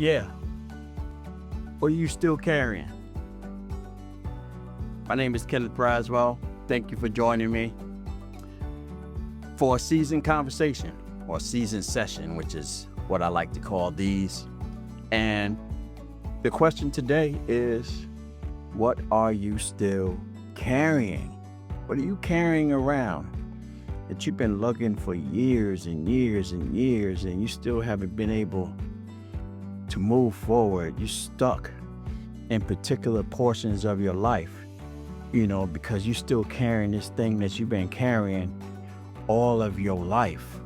Yeah. What are you still carrying? My name is Kenneth Braswell. Thank you for joining me for a seasoned conversation or seasoned session, which is what I like to call these. And the question today is, what are you still carrying? What are you carrying around that you've been lugging for years and years and years, and you still haven't been able to move forward? You're stuck in particular portions of your life, because you're still carrying this thing that you've been carrying all of your life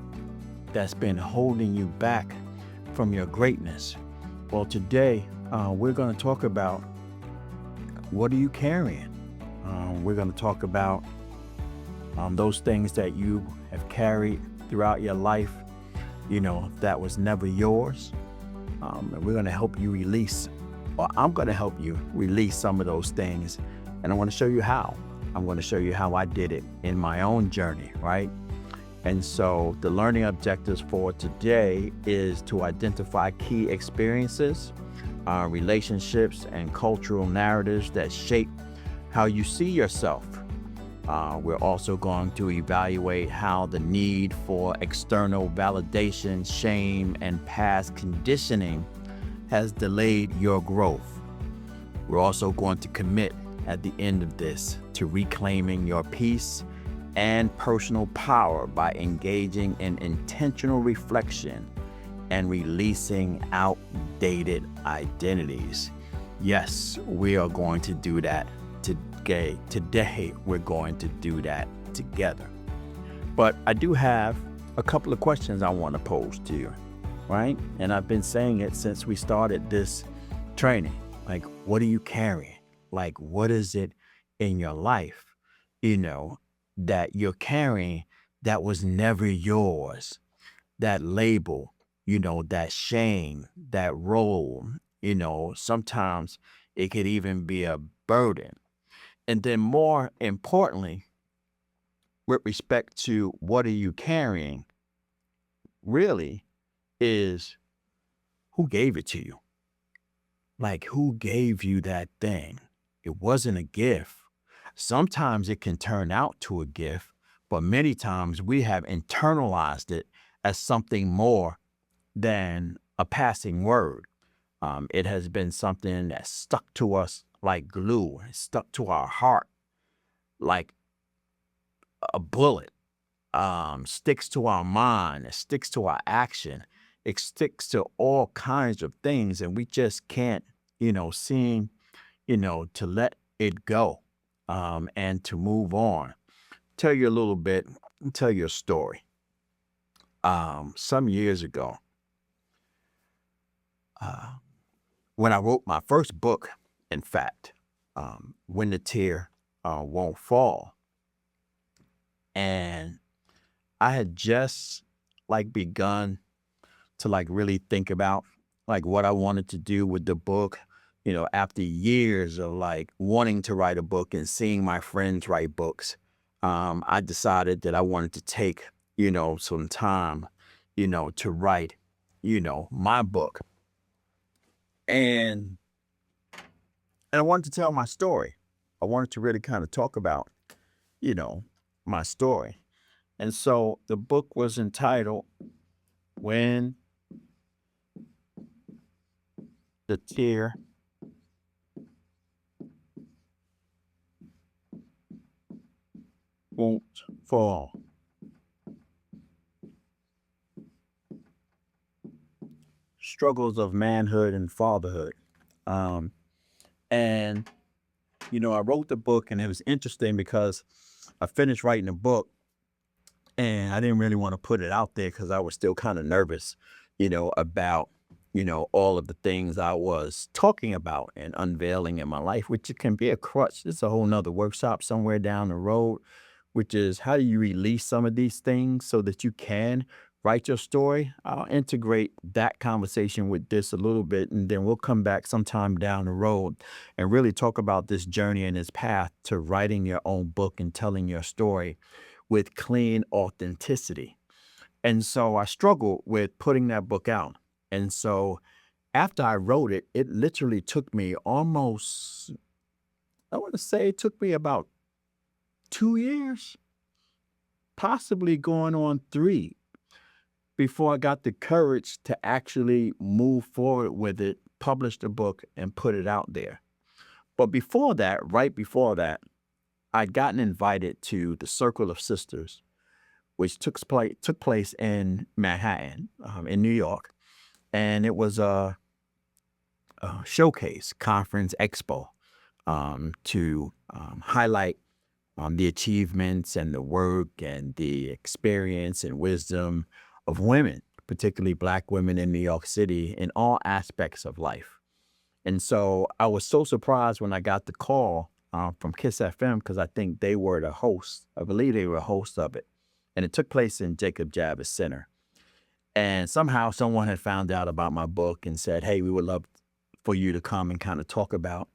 that's been holding you back from your greatness. Well, today we're going to talk about, what are you carrying? We're going to talk about those things that you have carried throughout your life, that was never yours. And we're going to help you release, or I'm going to help you release some of those things. And I want to show you how. I'm going to show you how I did it in my own journey, right? And so the learning objectives for today is to identify key experiences, relationships, and cultural narratives that shape how you see yourself. We're also going to evaluate how the need for external validation, shame, and past conditioning has delayed your growth. We're also going to commit at the end of this to reclaiming your peace and personal power by engaging in intentional reflection and releasing outdated identities. Yes, we are going to do that today. Today, we're going to do that together. But I do have a couple of questions I want to pose to you, right? And I've been saying it since we started this training. Like, what are you carrying? Like, what is it in your life, that you're carrying that was never yours? That label, that shame, that role, sometimes it could even be a burden. And then more importantly, with respect to what are you carrying, really is, who gave it to you? Like, who gave you that thing? It wasn't a gift. Sometimes it can turn out to a gift, but many times we have internalized it as something more than a passing word. It has been something that stuck to us like glue, stuck to our heart like a bullet, sticks to our mind, it sticks to our action, it sticks to all kinds of things, and we just can't, seem, to let it go, and to move on. Tell you a little bit, tell you a story. Some years ago, when I wrote my first book, in fact, When the Tear Won't Fall, and I had just begun to really think about what I wanted to do with the book. After years of wanting to write a book and seeing my friends write books, I decided that I wanted to take, some time, to write, my book. And I wanted to tell my story. I wanted to really kind of talk about, my story. And so the book was entitled When the Tear Won't Fall. Struggles of Manhood and Fatherhood. And, I wrote the book, and it was interesting because I finished writing the book and I didn't really want to put it out there because I was still kind of nervous, about, all of the things I was talking about and unveiling in my life, which it can be a crutch. It's a whole nother workshop somewhere down the road, which is how do you release some of these things so that you can write your story. I'll integrate that conversation with this a little bit, and then we'll come back sometime down the road and really talk about this journey and this path to writing your own book and telling your story with clean authenticity. And so I struggled with putting that book out. And so after I wrote it, it literally took me almost, I want to say it took me about 2 years, possibly going on 3, before I got the courage to actually move forward with it, publish the book, and put it out there. But before that, right before that, I'd gotten invited to the Circle of Sisters, which took place in Manhattan, in New York, and it was a showcase, conference, expo, to highlight the achievements and the work and the experience and wisdom of women, particularly Black women in New York City, in all aspects of life. And so I was so surprised when I got the call from Kiss FM, because I think they were the host. I believe they were host of it. And it took place in Jacob Javits Center. And somehow someone had found out about my book and said, hey, we would love for you to come and kind of talk about,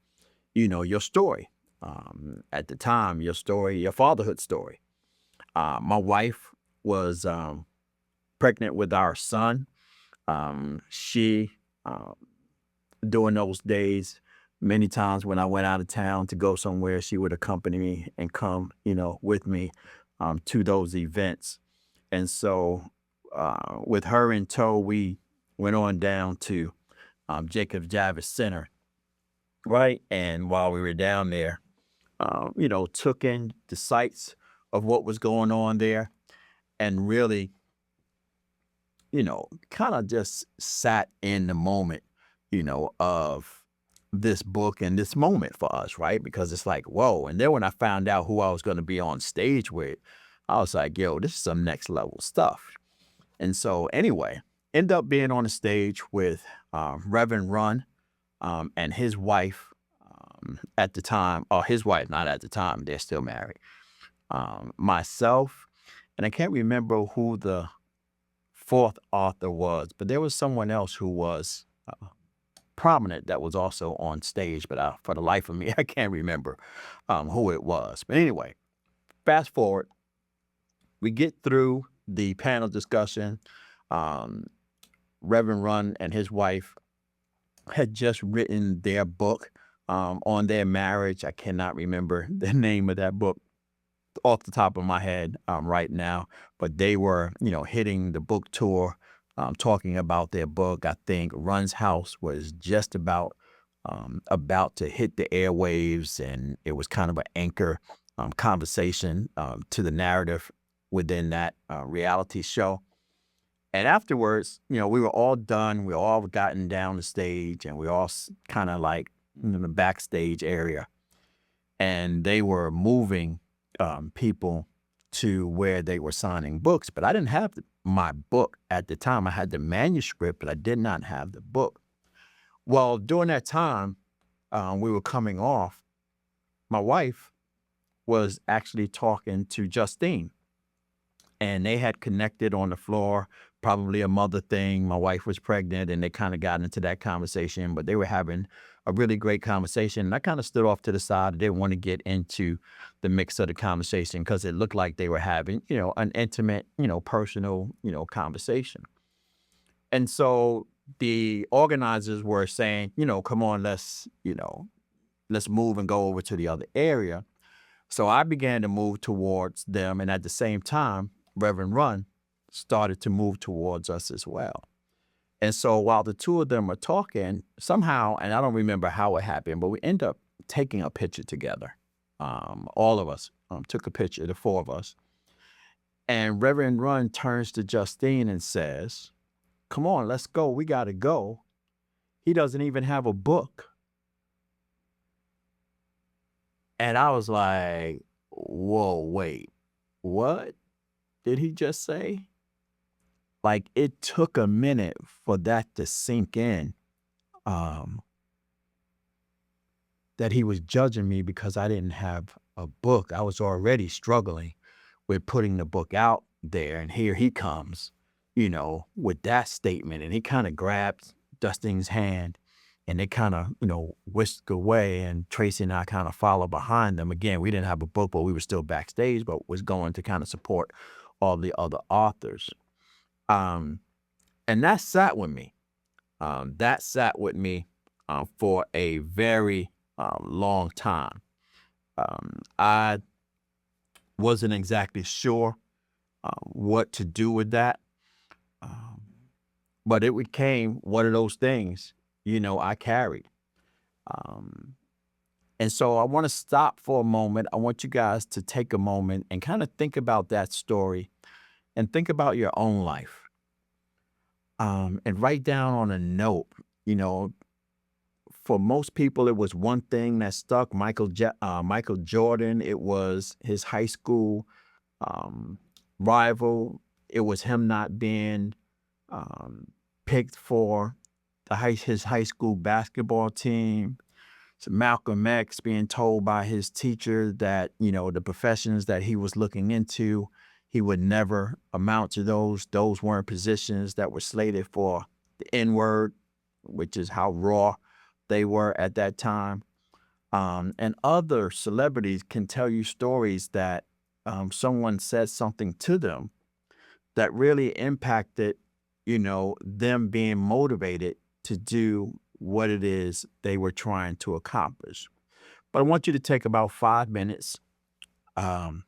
your story. At the time, your story, your fatherhood story. My wife was pregnant with our son. She, during those days, many times when I went out of town to go somewhere, she would accompany me and come, with me to those events. And so with her in tow, we went on down to Jacob Javits Center, right? And while we were down there, took in the sights of what was going on there, and really, kind of just sat in the moment, of this book and this moment for us, right? Because it's like, whoa. And then when I found out who I was going to be on stage with, I was like, yo, this is some next level stuff. And so anyway, end up being on the stage with Reverend Run and his wife at the time, or his wife, not at the time, they're still married, myself, and I can't remember who the fourth author was, but there was someone else who was prominent that was also on stage, but for the life of me, I can't remember who it was. But anyway, fast forward, we get through the panel discussion. Reverend Run and his wife had just written their book on their marriage. I cannot remember the name of that book off the top of my head right now, but they were, hitting the book tour, talking about their book. I think Run's House was just about to hit the airwaves, and it was kind of an anchor conversation to the narrative within that reality show. And afterwards, we were all done. We all gotten down the stage, and we all kind of like in the backstage area, and they were moving people to where they were signing books. But I didn't have my book at the time. I had the manuscript, but I did not have the book. Well, during that time, we were coming off. My wife was actually talking to Justine, and they had connected on the floor, probably a mother thing. My wife was pregnant, and they kind of got into that conversation, but they were having a really great conversation. And I kind of stood off to the side. I didn't want to get into the mix of the conversation because it looked like they were having, an intimate, personal, conversation. And so the organizers were saying, come on, let's move and go over to the other area. So I began to move towards them. And at the same time, Reverend Run started to move towards us as well. And so while the two of them are talking, somehow, and I don't remember how it happened, but we end up taking a picture together. All of us took a picture, the four of us. And Reverend Run turns to Justine and says, come on, let's go. We got to go. He doesn't even have a book. And I was like, whoa, wait, what did he just say? Like, it took a minute for that to sink in, that he was judging me because I didn't have a book. I was already struggling with putting the book out there. And here he comes, with that statement. And he kind of grabs Dustine's hand, and they kind of, whisk away, and Tracy and I kind of follow behind them. Again, we didn't have a book, but we were still backstage, but was going to kind of support all the other authors. And that sat with me. That sat with me for a very long time. I wasn't exactly sure what to do with that, um, but it became one of those things, I carried. Um, and so I want to stop for a moment. I want you guys to take a moment and kind of think about that story and think about your own life. And write down on a note, you know, for most people, it was one thing that stuck. Michael Jordan, it was his high school um, rival. It was him not being um, picked for his high school basketball team. So Malcolm X being told by his teacher that, the professions that he was looking into, he would never amount to those. Those weren't positions that were slated for the N word, which is how raw they were at that time. And other celebrities can tell you stories that someone said something to them that really impacted, them being motivated to do what it is they were trying to accomplish. But I want you to take about 5 minutes, um,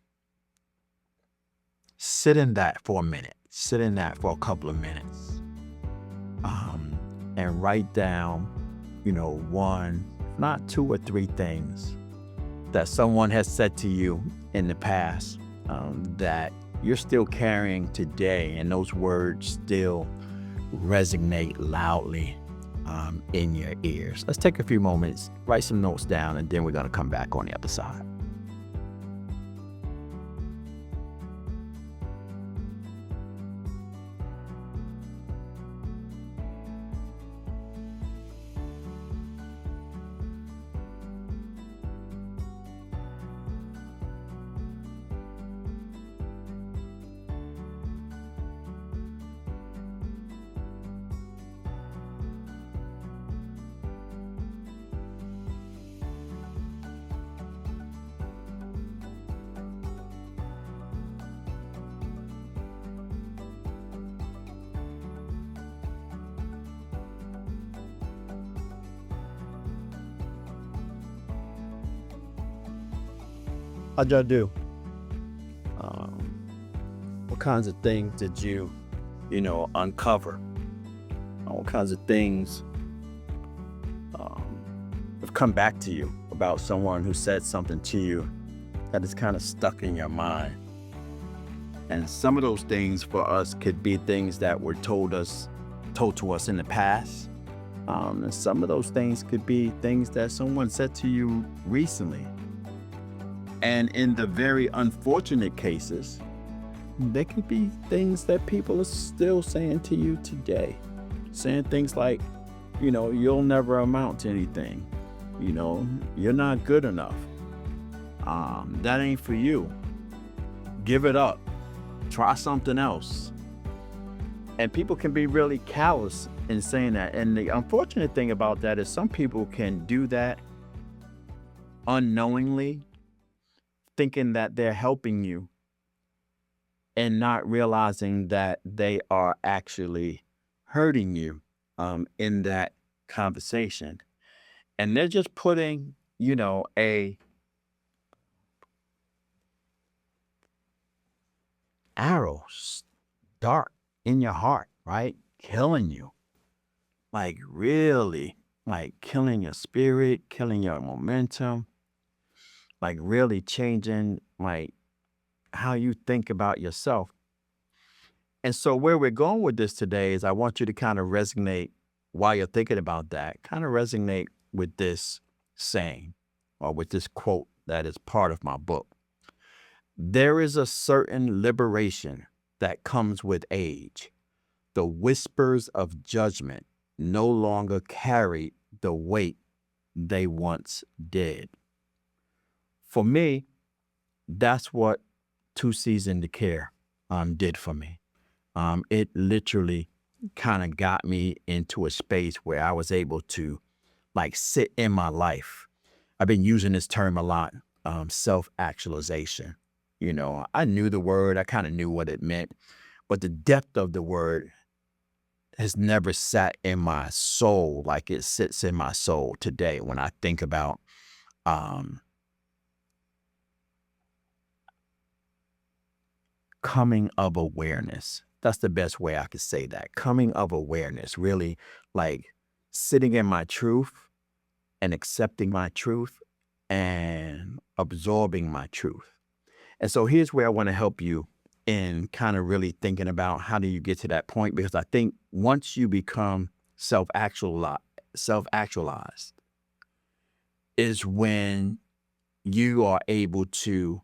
sit in that for a minute, sit in that for a couple of minutes, um, and write down, one, if not two or three things that someone has said to you in the past that you're still carrying today, and those words still resonate loudly in your ears. Let's take a few moments, write some notes down, and then we're going to come back on the other side. How'd y'all do? Um, what kinds of things did you, uncover? What kinds of things um, have come back to you about someone who said something to you that is kind of stuck in your mind? And some of those things for us could be things that were told to us in the past. And some of those things could be things that someone said to you recently. And in the very unfortunate cases, there could be things that people are still saying to you today. Saying things like, you'll never amount to anything. You're not good enough. That ain't for you. Give it up. Try something else. And people can be really callous in saying that. And the unfortunate thing about that is some people can do that unknowingly, thinking that they're helping you and not realizing that they are actually hurting you in that conversation. And they're just putting, a arrow dark in your heart, right? Killing you. Like really, like killing your spirit, killing your momentum, like really changing like how you think about yourself. And so where we're going with this today is I want you to kind of resonate while you're thinking about that, kind of resonate with this saying or with this quote that is part of my book. There is a certain liberation that comes with age. The whispers of judgment no longer carry the weight they once did. For me, that's what Two Seasons to Care did for me. It literally kind of got me into a space where I was able to like sit in my life. I've been using this term a lot, self-actualization. I knew the word, I kind of knew what it meant, but the depth of the word has never sat in my soul like it sits in my soul today when I think about um, coming of awareness. That's the best way I could say that. Coming of awareness, really like sitting in my truth and accepting my truth and absorbing my truth. And so here's where I want to help you in kind of really thinking about how do you get to that point, because I think once you become self-actualized is when you are able to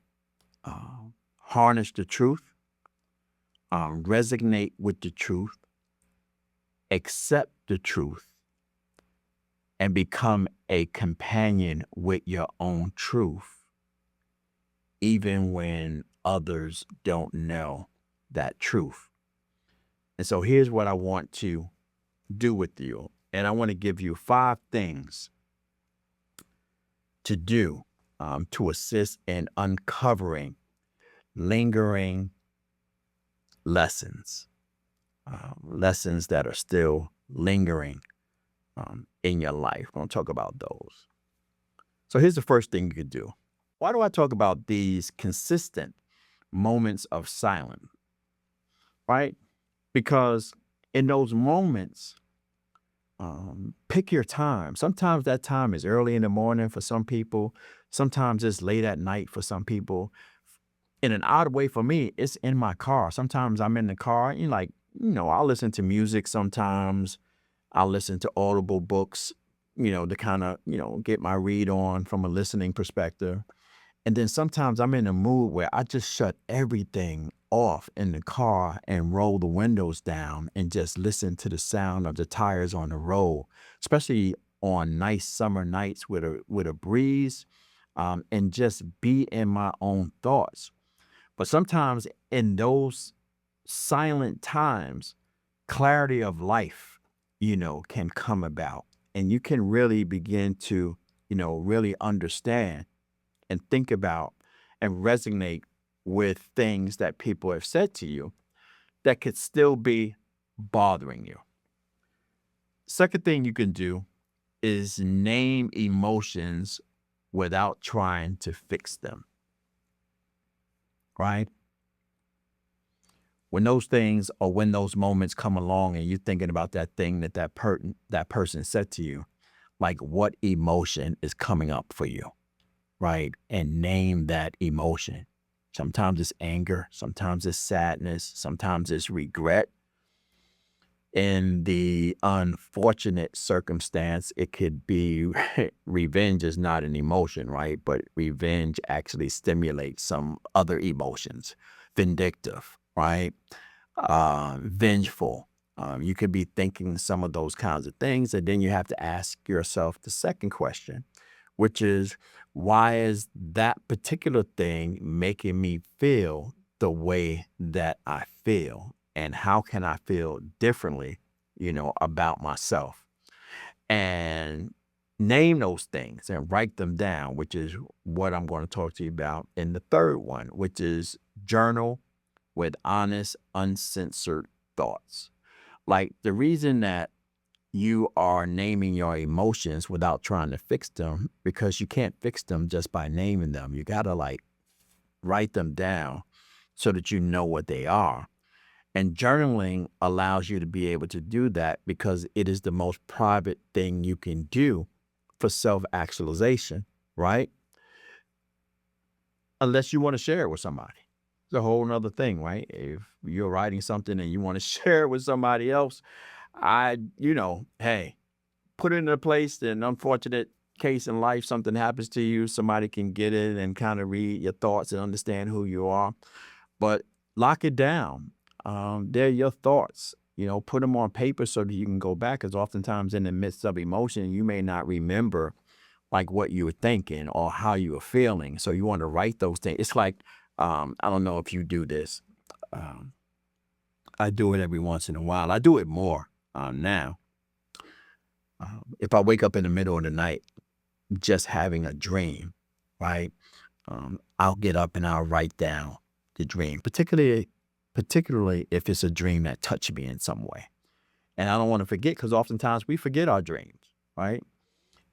harness the truth, resonate with the truth, accept the truth, and become a companion with your own truth, even when others don't know that truth. And so here's what I want to do with you. And I want to give you 5 things to do to assist in uncovering lingering lessons, lessons that are still lingering in your life. We're going to talk about those. So here's the first thing you could do. Why do I talk about these consistent moments of silence, right? Because in those moments, pick your time. Sometimes that time is early in the morning for some people. Sometimes it's late at night for some people. In an odd way for me, it's in my car. Sometimes I'm in the car and I'll listen to music sometimes. I'll listen to audible books, to kind of, get my read on from a listening perspective. And then sometimes I'm in a mood where I just shut everything off in the car and roll the windows down and just listen to the sound of the tires on the road, especially on nice summer nights with a breeze, and just be in my own thoughts. But sometimes in those silent times, clarity of life, can come about, and you can really begin to, really understand and think about and resonate with things that people have said to you that could still be bothering you. Second thing you can do is name emotions without trying to fix them, right? When those things or when those moments come along and you're thinking about that thing that person said to you, like what emotion is coming up for you, right? And name that emotion. Sometimes it's anger, sometimes it's sadness, sometimes it's regret. In the unfortunate circumstance, it could be revenge is not an emotion, right? But revenge actually stimulates some other emotions, vindictive, right? Vengeful. You could be thinking some of those kinds of things. And then you have to ask yourself the second question, which is, why is that particular thing making me feel the way that I feel? And how can I feel differently, about myself? And name those things and write them down, which is what I'm going to talk to you about in the third one, which is journal with honest, uncensored thoughts. Like the reason that you are naming your emotions without trying to fix them, because you can't fix them just by naming them. You got to write them down so that you know what they are. And journaling allows you to be able to do that because it is the most private thing you can do for self-actualization, right? Unless you want to share it with somebody. It's a whole nother thing, right? If you're writing something and you want to share it with somebody else, hey, put it in a place, an unfortunate case in life, something happens to you, somebody can get it and kind of read your thoughts and understand who you are. But lock it down. They're your thoughts. Put them on paper so that you can go back, because oftentimes in the midst of emotion, you may not remember like what you were thinking or how you were feeling. So you want to write those things. It's like, I don't know if you do this. I do it every once in a while. I do it more now. If I wake up in the middle of the night just having a dream, right? I'll get up and I'll write down the dream, particularly if it's a dream that touched me in some way. And I don't want to forget, because oftentimes we forget our dreams, right?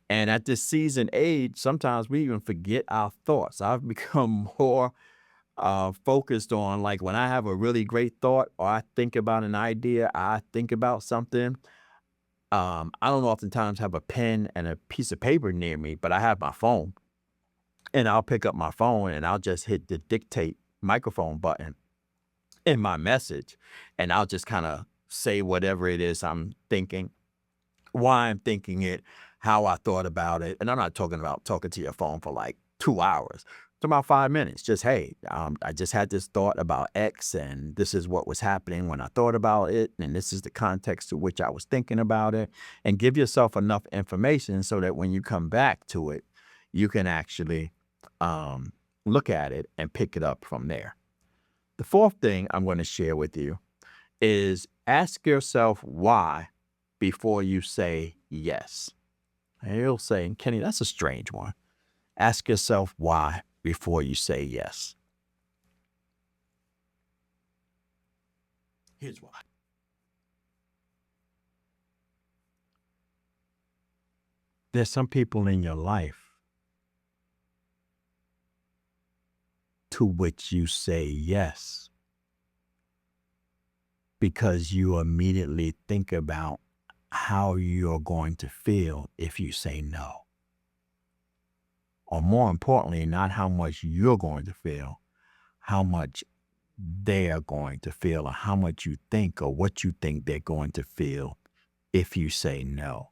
And at this seasoned age, sometimes we even forget our thoughts. I've become more focused on, like, when I have a really great thought or I think about an idea, I think about something. I don't oftentimes have a pen and a piece of paper near me, but I have my phone, and I'll pick up my phone and I'll just hit the dictate microphone button in my message, and I'll just kind of say whatever it is I'm thinking, why I'm thinking it, how I thought about it. And I'm not talking about talking to your phone for like 2 hours. It's about 5 minutes. Just, hey, I just had this thought about X, and this is what was happening when I thought about it. And this is the context to which I was thinking about it. And give yourself enough information so that when you come back to it, you can actually um, look at it and pick it up from there. The fourth thing I'm going to share with you is ask yourself why before you say yes. And you'll say, Kenny, that's a strange one. Ask yourself why before you say yes. Here's why. There's some people in your life to which you say yes because you immediately think about how you're going to feel if you say no. Or more importantly, not how much you're going to feel, how much they are going to feel, or how much you think or what you think they're going to feel if you say no.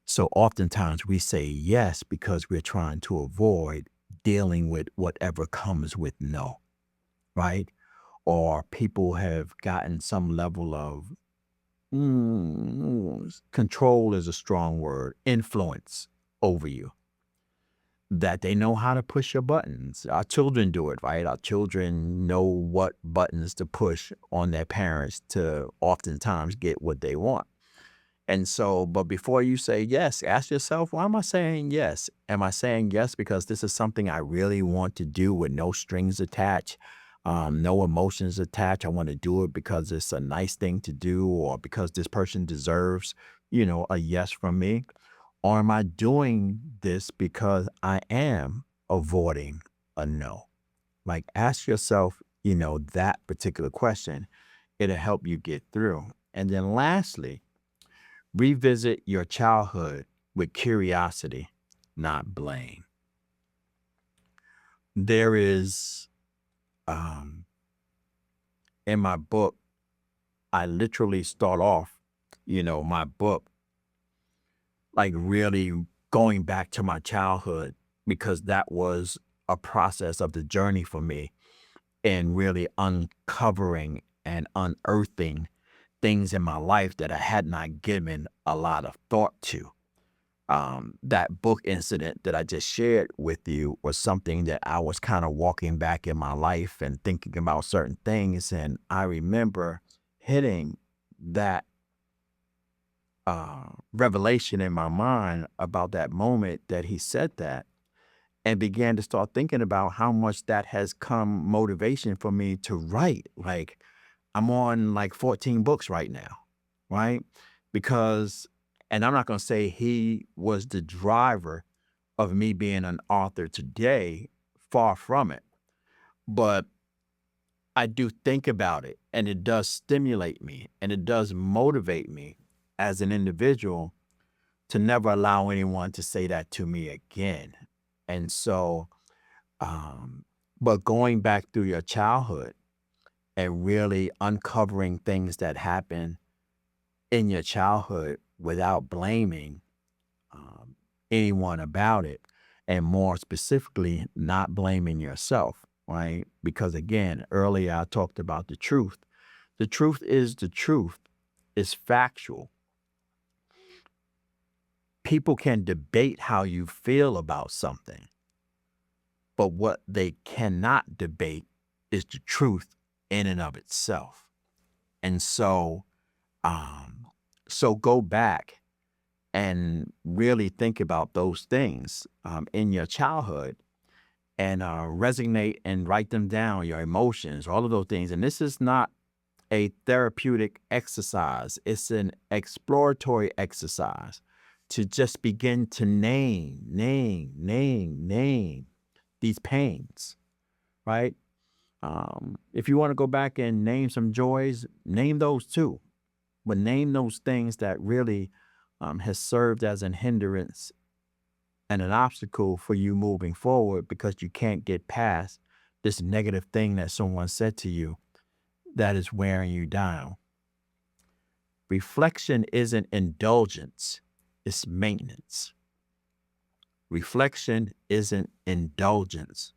So oftentimes we say yes because we're trying to avoid dealing with whatever comes with no, right? Or people have gotten some level of control is a strong word, influence over you, that they know how to push your buttons. Our children do it, right? Our children know what buttons to push on their parents to oftentimes get what they want. And so, but before you say yes, ask yourself, why am I saying yes? Am I saying yes because this is something I really want to do with no strings attached, no emotions attached? I want to do it because it's a nice thing to do, or because this person deserves, a yes from me? Or am I doing this because I am avoiding a no? Like, ask yourself, that particular question. It'll help you get through. And then lastly, revisit your childhood with curiosity, not blame. There is, um, in my book, I literally start off, my book, like really going back to my childhood, because that was a process of the journey for me, and really uncovering and unearthing things in my life that I had not given a lot of thought to. That book incident that I just shared with you was something that I was kind of walking back in my life and thinking about certain things. And I remember hitting that revelation in my mind about that moment that he said that, and began to start thinking about how much that has come motivation for me to write. Like, I'm on like 14 books right now, right? Because, and I'm not going to say he was the driver of me being an author today, far from it. But I do think about it, and it does stimulate me, and it does motivate me as an individual to never allow anyone to say that to me again. And so, um, but going back through your childhood and really uncovering things that happen in your childhood without blaming um, anyone about it, and more specifically, not blaming yourself, right? Because again, earlier I talked about the truth. The truth is the truth, it's factual. People can debate how you feel about something, but what they cannot debate is the truth in and of itself. And so, um, so go back and really think about those things in your childhood, and resonate and write them down, your emotions, all of those things. And this is not a therapeutic exercise. It's an exploratory exercise to just begin to name these pains, right? If you want to go back and name some joys, name those too. But name those things that really has served as an hindrance and an obstacle for you moving forward because you can't get past this negative thing that someone said to you that is wearing you down. Reflection isn't indulgence, it's maintenance. Reflection isn't indulgence,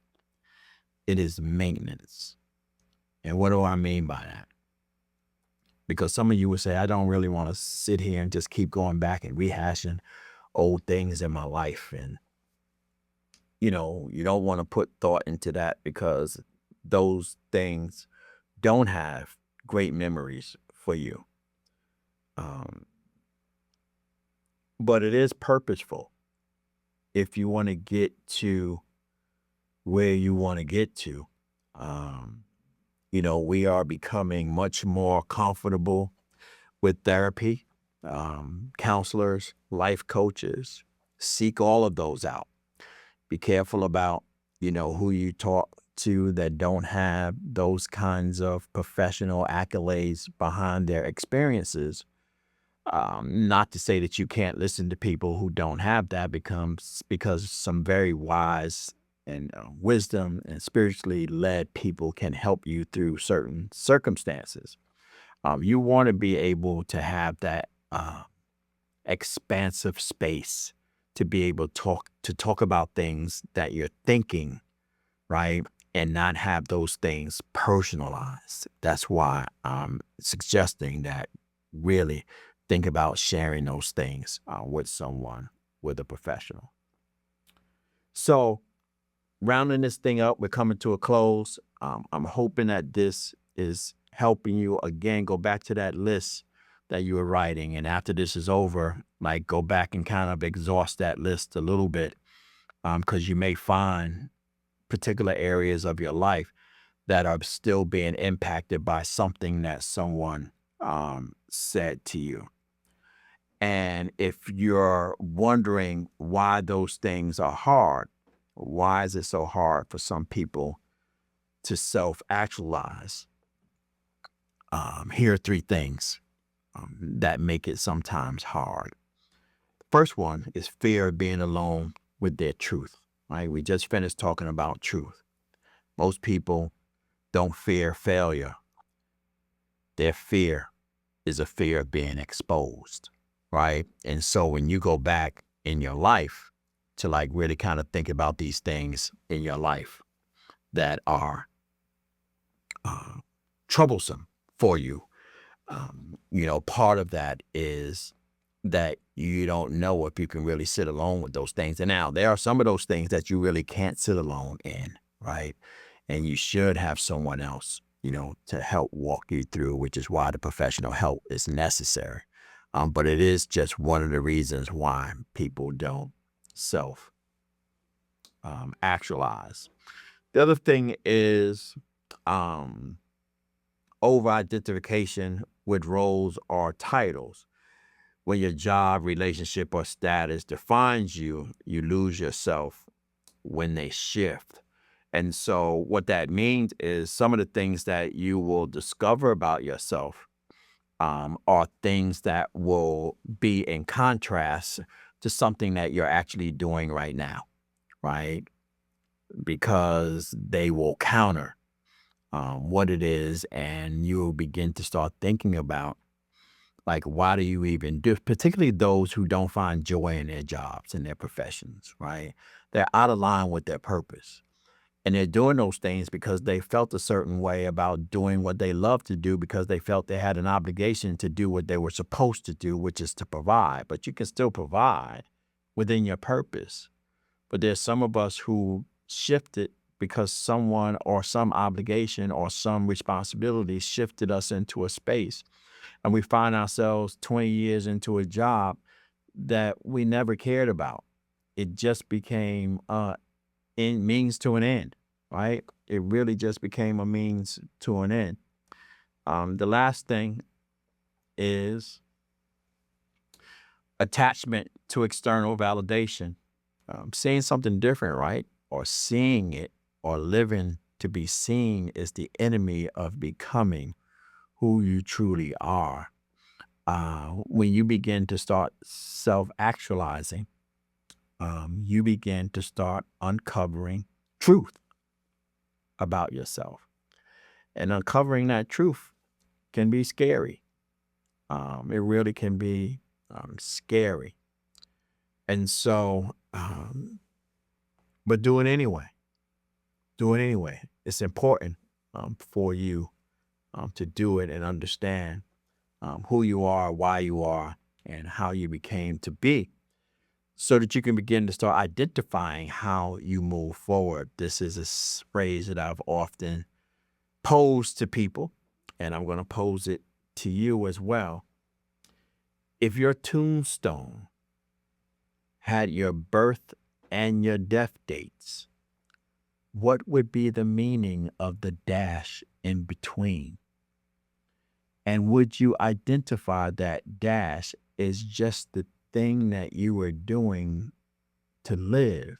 it is maintenance. And what do I mean by that? Because some of you would say, I don't really want to sit here and just keep going back and rehashing old things in my life. And, you don't want to put thought into that because those things don't have great memories for you. But it is purposeful if you want to get to where you want to get to. We are becoming much more comfortable with therapy, counselors, life coaches. Seek all of those out. Be careful about, who you talk to that don't have those kinds of professional accolades behind their experiences. Not to say that you can't listen to people who don't have that, because some very wise and wisdom and spiritually led people can help you through certain circumstances. You want to be able to have that expansive space to be able to talk about things that you're thinking, right? And not have those things personalized. That's why I'm suggesting that really think about sharing those things with someone, with a professional. So, rounding this thing up, we're coming to a close. I'm hoping that this is helping you again go back to that list that you were writing. And after this is over, like go back and kind of exhaust that list a little bit, because you may find particular areas of your life that are still being impacted by something that someone said to you. And if you're wondering why those things are hard, why is it so hard for some people to self-actualize? Here are three things that make it sometimes hard. The first one is fear of being alone with their truth, right? We just finished talking about truth. Most people don't fear failure. Their fear is a fear of being exposed, right? And so when you go back in your life to like really kind of think about these things in your life that are troublesome for you, part of that is that you don't know if you can really sit alone with those things. And now there are some of those things that you really can't sit alone in, right? And you should have someone else, to help walk you through, which is why the professional help is necessary. But it is just one of the reasons why people don't self actualize. The other thing is over identification with roles or titles. When your job, relationship, or status defines you, you lose yourself when they shift. And so what that means is some of the things that you will discover about yourself are things that will be in contrast to something that you're actually doing right now, right? Because they will counter what it is, and you'll begin to start thinking about, like, why do you even do, particularly those who don't find joy in their jobs and their professions, right? They're out of line with their purpose. And they're doing those things because they felt a certain way about doing what they love to do, because they felt they had an obligation to do what they were supposed to do, which is to provide. But you can still provide within your purpose. But there's some of us who shifted because someone or some obligation or some responsibility shifted us into a space. And we find ourselves 20 years into a job that we never cared about. It just became means to an end, right? It really just became a means to an end. The last thing is attachment to external validation. Seeing something different, right? Or seeing it or living to be seen is the enemy of becoming who you truly are. When you begin to start self-actualizing, you begin to start uncovering truth about yourself. And uncovering that truth can be scary. It really can be scary. And so, but do it anyway. Do it anyway. It's important for you to do it and understand who you are, why you are, and how you became to be, so that you can begin to start identifying how you move forward. This is a phrase that I've often posed to people, and I'm going to pose it to you as well. If your tombstone had your birth and your death dates, what would be the meaning of the dash in between? And would you identify that dash as just the thing that you were doing to live,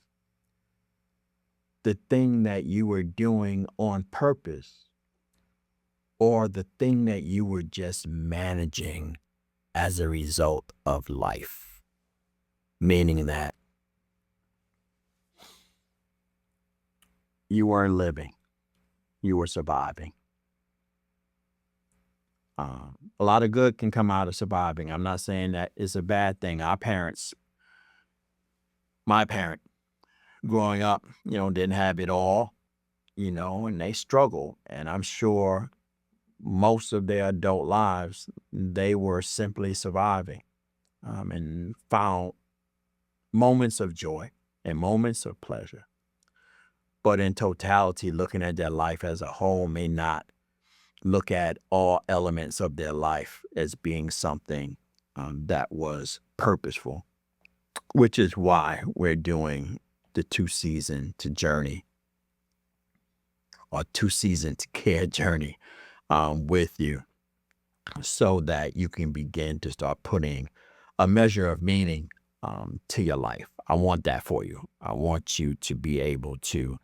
the thing that you were doing on purpose, or the thing that you were just managing as a result of life? Meaning that you weren't living, you were surviving. A lot of good can come out of surviving. I'm not saying that it's a bad thing. My parent growing up, didn't have it all, and they struggled. And I'm sure most of their adult lives, they were simply surviving, and found moments of joy and moments of pleasure. But in totality, looking at their life as a whole may not look at all elements of their life as being something that was purposeful, which is why we're doing the 2-season to journey or 2-season to care journey with you, so that you can begin to start putting a measure of meaning to your life. I want that for you. I want you to be able to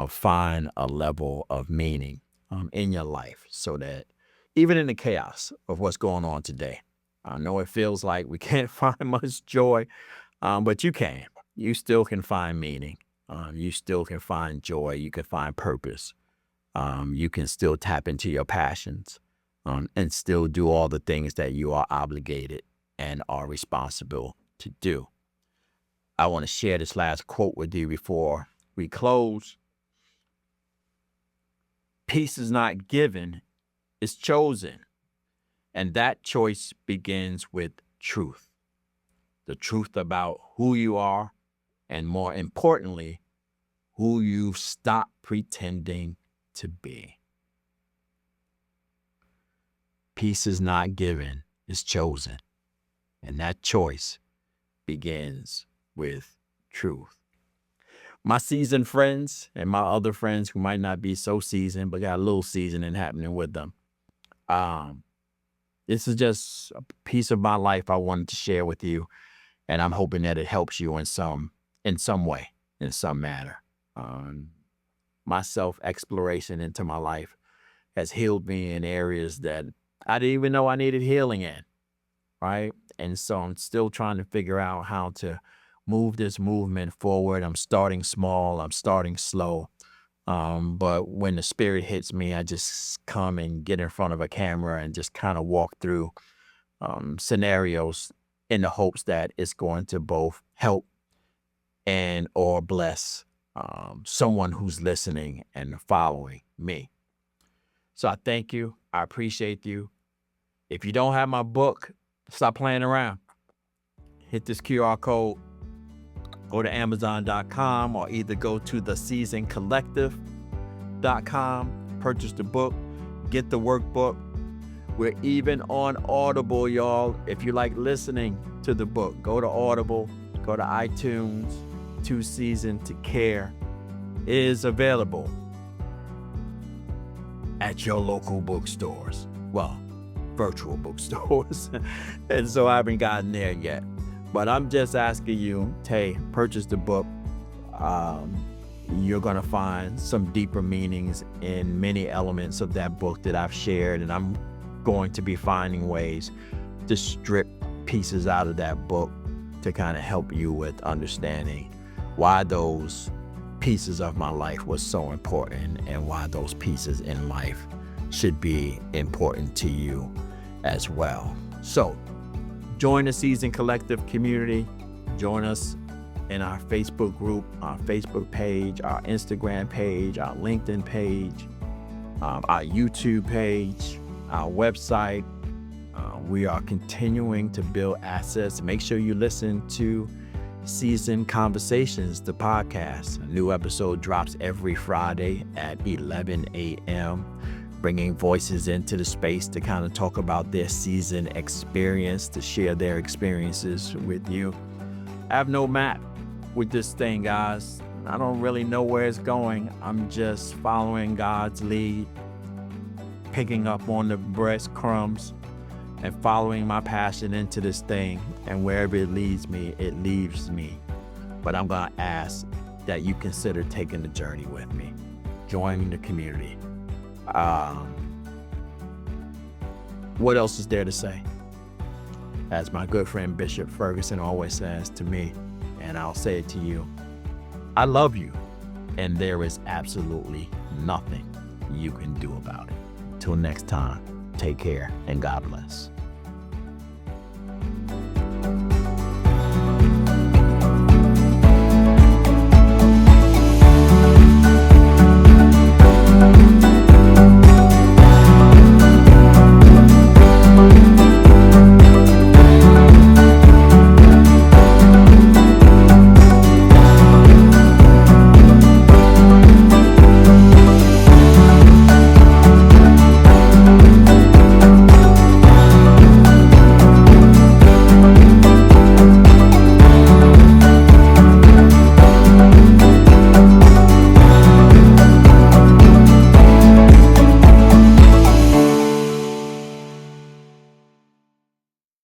find a level of meaning in your life, so that even in the chaos of what's going on today, I know it feels like we can't find much joy, but you can. You still can find meaning. You still can find joy. You can find purpose. You can still tap into your passions and still do all the things that you are obligated and are responsible to do. I want to share this last quote with you before we close. Peace is not given, it's chosen. And that choice begins with truth. The truth about who you are, and more importantly, who you've stopped pretending to be. Peace is not given, it's chosen. And that choice begins with truth. My seasoned friends and my other friends who might not be so seasoned, but got a little seasoning happening with them. This is just a piece of my life I wanted to share with you. And I'm hoping that it helps you in some way, in some manner. My self-exploration into my life has healed me in areas that I didn't even know I needed healing in, right? And so I'm still trying to figure out how to move this movement forward. I'm starting small, I'm starting slow. But when the spirit hits me, I just come and get in front of a camera and just kind of walk through scenarios in the hopes that it's going to both help and or bless someone who's listening and following me. So I thank you. I appreciate you. If you don't have my book, stop playing around. Hit this QR code. Go to Amazon.com or either go to theseasoncollective.com, purchase the book, get the workbook. We're even on Audible, y'all. If you like listening to the book, go to Audible, go to iTunes. 2-Season to Care is available at your local bookstores. Well, virtual bookstores. And so I haven't gotten there yet. But I'm just asking you, hey, purchase the book. You're going to find some deeper meanings in many elements of that book that I've shared. And I'm going to be finding ways to strip pieces out of that book to kind of help you with understanding why those pieces of my life was so important and why those pieces in life should be important to you as well. So join the Seasoned Collective community. Join us in our Facebook group, our Facebook page, our Instagram page, our LinkedIn page, our YouTube page, our website. We are continuing to build assets. Make sure you listen to Seasoned Conversations, the podcast. A new episode drops every Friday at 11 a.m., bringing voices into the space to kind of talk about their season experience, to share their experiences with you. I have no map with this thing, guys. I don't really know where it's going. I'm just following God's lead, picking up on the breadcrumbs and following my passion into this thing. And wherever it leads me, it leaves me. But I'm going to ask that you consider taking the journey with me, joining the community. What else is there to say? As my good friend Bishop Ferguson always says to me, and I'll say it to you, I love you, and there is absolutely nothing you can do about it. Till next time, take care and God bless.